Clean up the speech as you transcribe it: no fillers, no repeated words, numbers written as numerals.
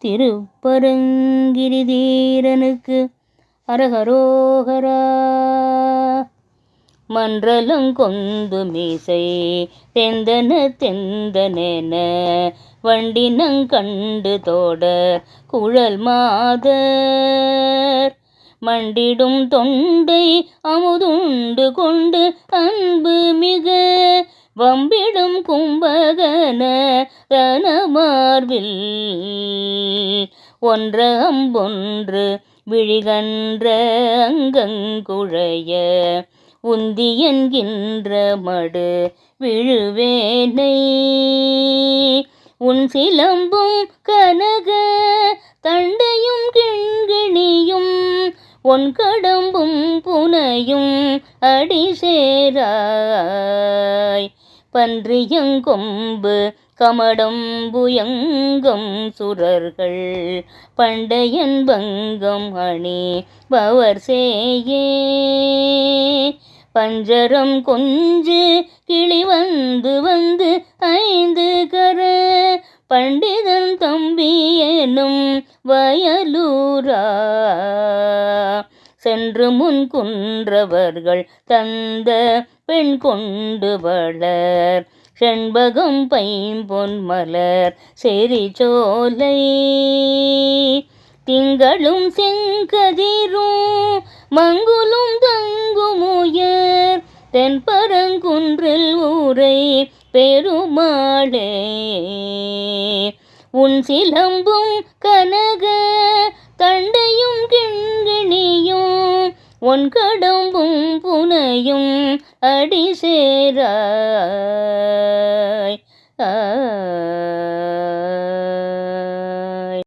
திருப்பரங்கிரிதீரனுக்கு அரகரோகரா. மன்றலங்கொந்து மீசை தெந்தன தெந்தனென வண்டினங்கண்டு தோடர் குழல் மாதர் மண்டிடும் தொண்டை அமுதுண்டு கொண்டு அன்பு மிக வம்பிடும் கும்பகன ரணமார்பில் ஒன்ற அம்பொன்று விழிகன்ற அங்கங்குழைய உந்தி என்கின்ற மடு விழுவேனை உன் சிலம்பும் கனக தண்டையும் கிண்கிணியும் ஒன் கடம்பும் புனையும் அடிசேராய் பன்றியங்கொம்பு கமடம்புயங்கம் சுரர்கள் பண்டையன் பங்கம் அணி பவர் சேயே பஞ்சரம் கொஞ்சு கிளி வந்து வந்து ஐந்து கர பண்டிதன் தம்பி எனும் வயலூரா சென்று முன் குன்றவர்கள் தந்த பெண் கொண்டு வளர் செண்பகம் பைம்பொன் மலர் செறிச்சோலை திங்களும் செங்கதிரும் மங்குலும் தங்குமுயர் தென்பரங்குன்றில் ஊரை பெருமாளே உன் சிலம்பும் கனக தண்டையும் கிண்கிணியும் ஒன் கடம்பும் புனையும் அடிசேராய்.